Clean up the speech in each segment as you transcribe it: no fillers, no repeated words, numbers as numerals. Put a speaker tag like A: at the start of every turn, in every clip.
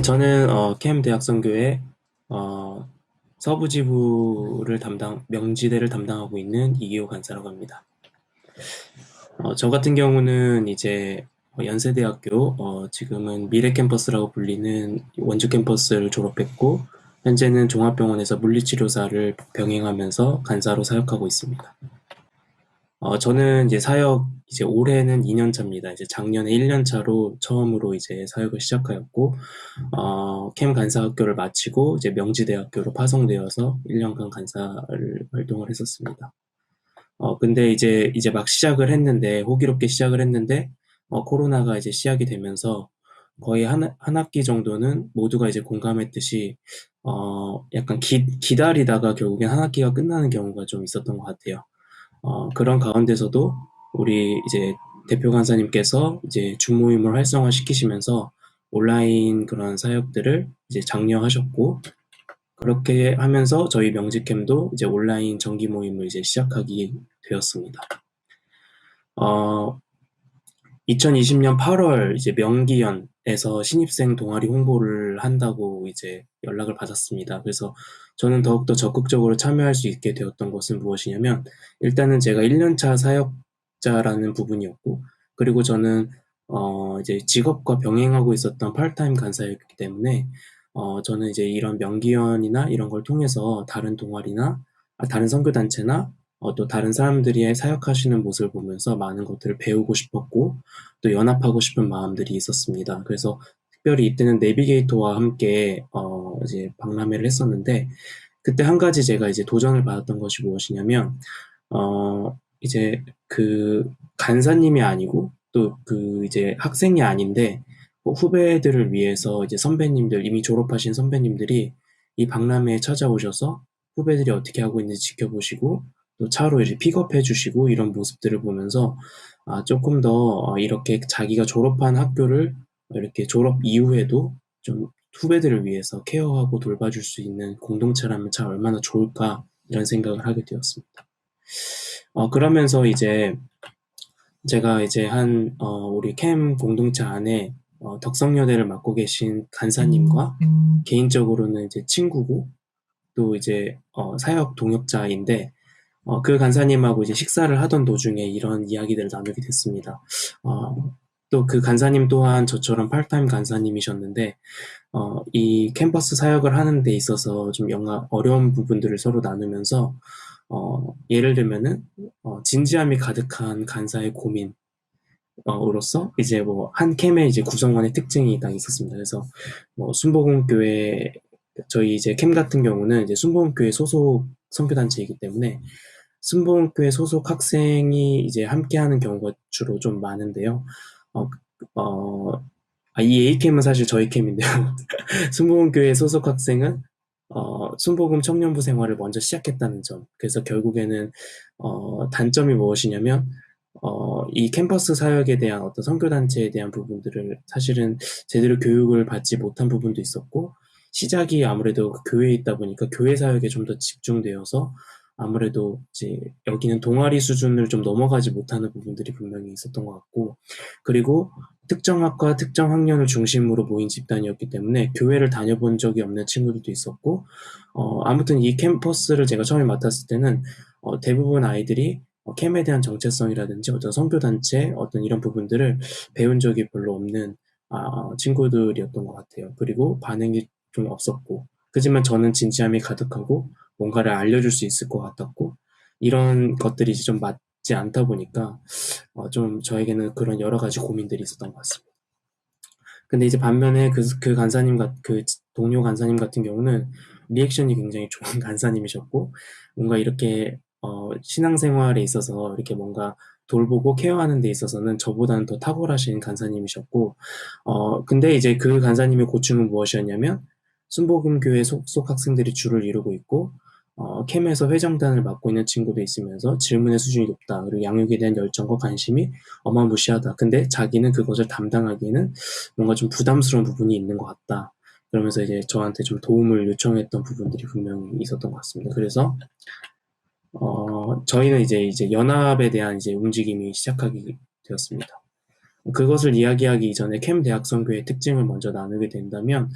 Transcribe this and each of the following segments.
A: 네, 저는 캠 대학선교회 어, 서부지부를 명지대를 담당하고 있는 이기호 간사라고 합니다. 저 같은 경우는 이제 연세대학교 지금은 미래 캠퍼스라고 불리는 원주 캠퍼스를 졸업했고 현재는 종합병원에서 물리치료사를 병행하면서 간사로 사역하고 있습니다. 저는 이제 사역 이제 올해는 2년 차입니다. 이제 작년에 1년 차로 처음으로 이제 사역을 시작하였고 캠 간사학교를 마치고 이제 명지대학교로 파송되어서 1년간 간사를 활동을 했었습니다. 근데 이제 막 시작을 했는데, 호기롭게 시작을 했는데, 코로나가 이제 시작이 되면서 거의 한 학기 정도는 모두가 이제 공감했듯이, 약간 기다리다가 결국엔 한 학기가 끝나는 경우가 좀 있었던 것 같아요. 그런 가운데서도 우리 이제 대표 간사님께서 이제 주모임을 활성화시키시면서 온라인 그런 사역들을 이제 장려하셨고, 그렇게 하면서 저희 명지캠도 이제 온라인 정기 모임을 이제 시작하게 되었습니다. 어, 2020년 8월 이제 명기연에서 신입생 동아리 홍보를 한다고 이제 연락을 받았습니다. 그래서 저는 더욱더 적극적으로 참여할 수 있게 되었던 것은 무엇이냐면, 일단은 제가 1년차 사역자라는 부분이었고, 그리고 저는 이제 직업과 병행하고 있었던 파트타임 간사였기 때문에, 저는 이제 이런 명기연이나 이런 걸 통해서 다른 동아리나, 다른 선교단체나, 또 다른 사람들이 사역하시는 모습을 보면서 많은 것들을 배우고 싶었고, 또 연합하고 싶은 마음들이 있었습니다. 그래서 특별히 이때는 내비게이터와 함께 이제 박람회를 했었는데, 그때 한 가지 제가 이제 도전을 받았던 것이 무엇이냐면, 이제 그 간사님이 아니고 또 그 이제 학생이 아닌데, 후배들을 위해서 이제 선배님들, 이미 졸업하신 선배님들이 이 박람회에 찾아오셔서 후배들이 어떻게 하고 있는지 지켜보시고, 또 차로 이제 픽업해 주시고 이런 모습들을 보면서, 조금 더 이렇게 자기가 졸업한 학교를 이렇게 졸업 이후에도 좀 후배들을 위해서 케어하고 돌봐줄 수 있는 공동체라면 참 얼마나 좋을까 이런 생각을 하게 되었습니다. 그러면서 이제 제가 이제 우리 캠 공동체 안에 덕성여대를 맡고 계신 간사님과 개인적으로는 이제 친구고 또 이제 사역 동역자인데, 그 간사님하고 이제 식사를 하던 도중에 이런 이야기들을 나누게 됐습니다. 또 그 간사님 또한 저처럼 팔타임 간사님이셨는데, 이 캠퍼스 사역을 하는 데 있어서 좀 어려운 부분들을 서로 나누면서, 예를 들면은, 진지함이 가득한 간사의 고민, 으로서 이제 뭐 한 캠의 이제 구성원의 특징이 딱 있었습니다. 그래서 뭐 순복음교회 저희 이제 캠 같은 경우는 이제 순복음교회 소속 선교단체이기 때문에 순복음교회 소속 학생이 이제 함께하는 경우가 주로 좀 많은데요. 어, 어, 이 A캠은 사실 저희 캠인데요. 순복음교회 소속 학생은 순복음 청년부 생활을 먼저 시작했다는 점. 그래서 결국에는 단점이 무엇이냐면 이 캠퍼스 사역에 대한 어떤 선교단체에 대한 부분들을 사실은 제대로 교육을 받지 못한 부분도 있었고, 시작이 아무래도 그 교회에 있다 보니까 교회 사역에 좀 더 집중되어서 아무래도 이제 여기는 동아리 수준을 좀 넘어가지 못하는 부분들이 분명히 있었던 것 같고, 그리고 특정 학과, 특정 학년을 중심으로 모인 집단이었기 때문에 교회를 다녀본 적이 없는 친구들도 있었고, 아무튼 이 캠퍼스를 제가 처음에 맡았을 때는 대부분 아이들이 캠에 대한 정체성이라든지 어떤 선교단체 어떤 이런 부분들을 배운 적이 별로 없는 친구들이었던 것 같아요. 그리고 반응이 좀 없었고, 그지만 저는 진지함이 가득하고 뭔가를 알려줄 수 있을 것 같았고, 이런 것들이 이제 좀 맞지 않다 보니까 좀 저에게는 그런 여러 가지 고민들이 있었던 것 같습니다. 근데 이제 반면에 그 그 동료 간사님 같은 경우는 리액션이 굉장히 좋은 간사님이셨고, 뭔가 이렇게, 신앙생활에 있어서 이렇게 뭔가 돌보고 케어하는 데 있어서는 저보다는 더 탁월하신 간사님이셨고, 근데 이제 그 간사님의 고충은 무엇이었냐면, 순복음교회 속속 학생들이 주를 이루고 있고, 캠에서 회장단을 맡고 있는 친구도 있으면서 질문의 수준이 높다. 그리고 양육에 대한 열정과 관심이 어마무시하다. 근데 자기는 그것을 담당하기에는 뭔가 좀 부담스러운 부분이 있는 것 같다. 그러면서 이제 저한테 좀 도움을 요청했던 부분들이 분명히 있었던 것 같습니다. 그래서 저희는 이제 연합에 대한 이제 움직임이 시작하게 되었습니다. 그것을 이야기하기 이전에 캠 대학 선교의 특징을 먼저 나누게 된다면,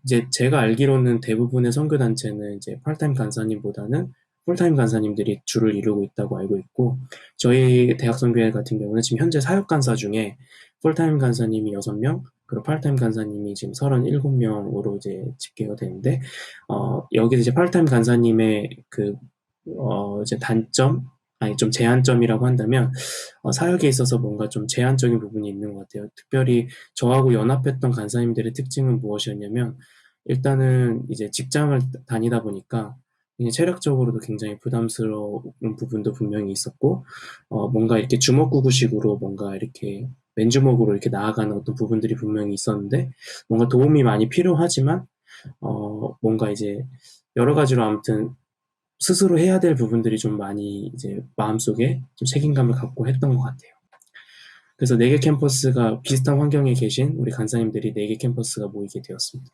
A: 이제 제가 알기로는 대부분의 선교단체는 이제 파트타임 간사님보다는 풀타임 간사님들이 주를 이루고 있다고 알고 있고, 저희 대학 선교회 같은 경우는 지금 현재 사역 간사 중에 풀타임 간사님이 6명, 그리고 파트타임 간사님이 지금 37명으로 이제 집계가 되는데, 여기서 이제 파트타임 간사님의 이제 단점, 아니 좀 제한점이라고 한다면, 사역에 있어서 뭔가 좀 제한적인 부분이 있는 것 같아요. 특별히 저하고 연합했던 간사님들의 특징은 무엇이었냐면, 일단은 이제 직장을 다니다 보니까 그냥 체력적으로도 굉장히 부담스러운 부분도 분명히 있었고, 뭔가 이렇게 주먹구구식으로 뭔가 이렇게 맨주먹으로 이렇게 나아가는 어떤 부분들이 분명히 있었는데, 뭔가 도움이 많이 필요하지만, 뭔가 이제 여러 가지로 아무튼 스스로 해야 될 부분들이 좀 많이 이제 마음속에 좀 책임감을 갖고 했던 것 같아요. 그래서 4개 캠퍼스가 비슷한 환경에 계신 우리 간사님들이 4개 캠퍼스가 모이게 되었습니다.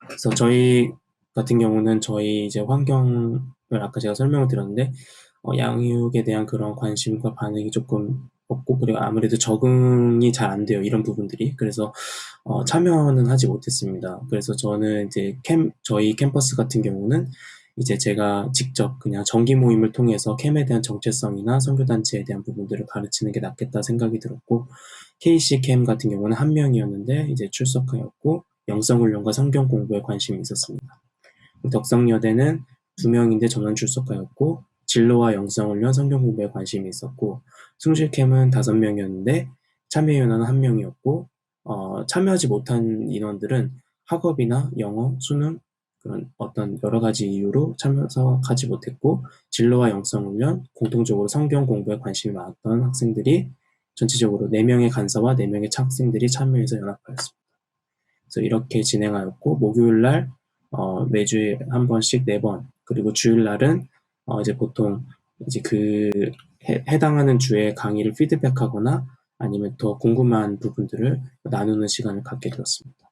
A: 그래서 저희 같은 경우는 저희 이제 환경을 아까 제가 설명을 드렸는데, 양육에 대한 그런 관심과 반응이 조금 없고, 그리고 아무래도 적응이 잘 안 돼요. 이런 부분들이. 그래서 참여는 하지 못했습니다. 그래서 저는 이제 저희 캠퍼스 같은 경우는 이제 제가 직접 그냥 정기 모임을 통해서 캠에 대한 정체성이나 선교단체에 대한 부분들을 가르치는 게 낫겠다 생각이 들었고, KC 캠 같은 경우는 1명이었는데 이제 출석하였고, 영성훈련과 성경 공부에 관심이 있었습니다. 덕성여대는 2명인데 전원 출석하였고, 진로와 영성훈련, 성경 공부에 관심이 있었고, 숭실캠은 5명이었는데 참여인원은 1명이었고, 참여하지 못한 인원들은 학업이나 영어, 수능, 그런 어떤 여러 가지 이유로 참여하지 못했고, 진로와 영성훈련, 공통적으로 성경 공부에 관심이 많았던 학생들이 전체적으로 4명의 간사와 4명의 학생들이 참여해서 연합하였습니다. 그래서 이렇게 진행하였고, 목요일날 매주에 한 번씩 4번, 그리고 주일날은 이제 보통 이제 해당하는 주의 강의를 피드백하거나 아니면 더 궁금한 부분들을 나누는 시간을 갖게 되었습니다.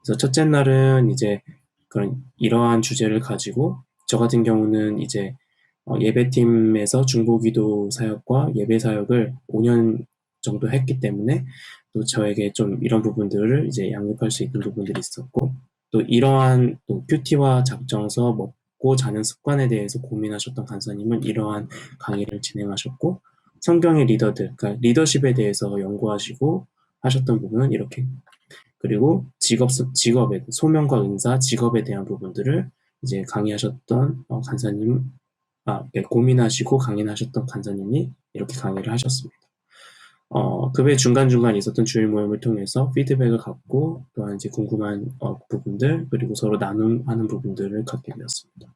A: 그래서 첫째 날은 이제 이러한 주제를 가지고, 저 같은 경우는 이제 예배팀에서 중보기도 사역과 예배 사역을 5년 정도 했기 때문에 또 저에게 좀 이런 부분들을 이제 양육할 수 있는 부분들이 있었고, 또 이러한 또 큐티와 작정서, 먹고 자는 습관에 대해서 고민하셨던 간사님은 이러한 강의를 진행하셨고, 성경의 리더들, 그러니까 리더십에 대해서 연구하시고 하셨던 부분은 이렇게, 그리고 직업에, 소명과 은사, 직업에 대한 부분들을 이제 강의하셨던 간사님, 고민하시고 강연하셨던 간사님이 이렇게 강의를 하셨습니다. 그 외 중간중간 있었던 주일 모임을 통해서 피드백을 갖고, 또한 이제 궁금한 부분들, 그리고 서로 나눔하는 부분들을 갖게 되었습니다.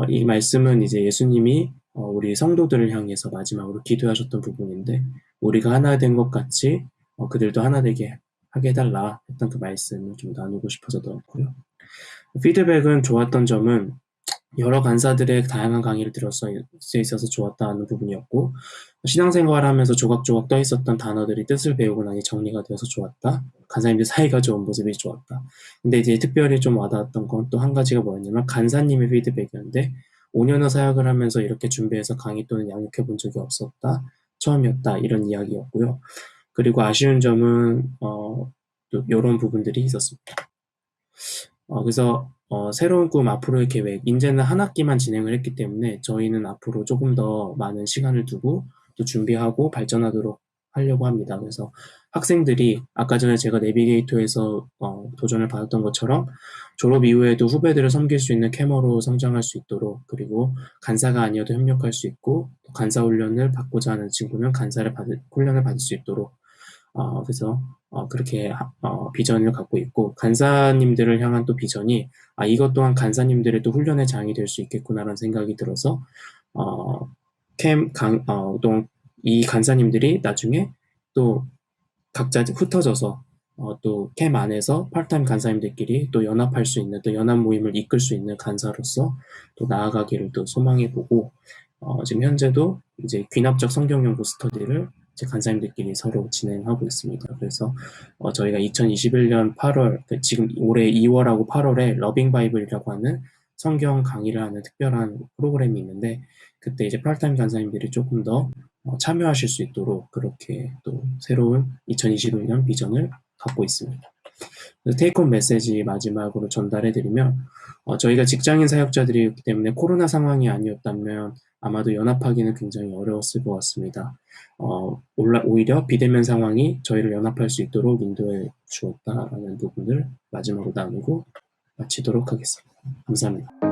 A: 이 말씀은 이제 예수님이 우리 성도들을 향해서 마지막으로 기도하셨던 부분인데, 우리가 하나 된 것 같이 그들도 하나 되게 하게 해달라 했던 그 말씀을 좀 나누고 싶어서 넣었고요. 피드백은 좋았던 점은 여러 간사들의 다양한 강의를 들을 수 있어서 좋았다는 부분이었고, 신앙생활을 하면서 조각조각 떠 있었던 단어들이 뜻을 배우고 나니 정리가 되어서 좋았다. 간사님들 사이가 좋은 모습이 좋았다. 근데 이제 특별히 좀 와닿았던 건 또 한 가지가 뭐였냐면 간사님의 피드백이었는데, 5년을 사역을 하면서 이렇게 준비해서 강의 또는 양육해 본 적이 없었다. 처음이었다. 이런 이야기였고요. 그리고 아쉬운 점은 또 이런 부분들이 있었습니다. 그래서 새로운 꿈 앞으로의 계획, 이제는 한 학기만 진행을 했기 때문에 저희는 앞으로 조금 더 많은 시간을 두고 또 준비하고 발전하도록 하려고 합니다. 그래서 학생들이 아까 전에 제가 내비게이터에서 도전을 받았던 것처럼 졸업 이후에도 후배들을 섬길 수 있는 캐머로 성장할 수 있도록, 그리고 간사가 아니어도 협력할 수 있고, 간사 훈련을 받고자 하는 친구는 훈련을 받을 수 있도록, 그래서 그렇게 비전을 갖고 있고, 간사님들을 향한 또 비전이 이것 또한 간사님들의 또 훈련의 장이 될 수 있겠구나라는 생각이 들어서 또 이 간사님들이 나중에 또 각자 흩어져서 또 캠 안에서 파트타임 간사님들끼리 또 연합할 수 있는, 또 연합 모임을 이끌 수 있는 간사로서 또 나아가기를 또 소망해 보고, 지금 현재도 이제 귀납적 성경 연구 스터디를 제 간사님들끼리 서로 진행하고 있습니다. 그래서 저희가 2021년 8월, 지금 올해 2월하고 8월에 러빙 바이블이라고 하는 성경 강의를 하는 특별한 프로그램이 있는데, 그때 이제 파트타임 간사님들이 조금 더 참여하실 수 있도록 그렇게 또 새로운 2021년 비전을 갖고 있습니다. 테이크홈 메시지 마지막으로 전달해드리면 저희가 직장인 사역자들이기 때문에 코로나 상황이 아니었다면 아마도 연합하기는 굉장히 어려웠을 것 같습니다. 오히려 비대면 상황이 저희를 연합할 수 있도록 인도해 주었다라는 부분을 마지막으로 나누고 마치도록 하겠습니다. 감사합니다.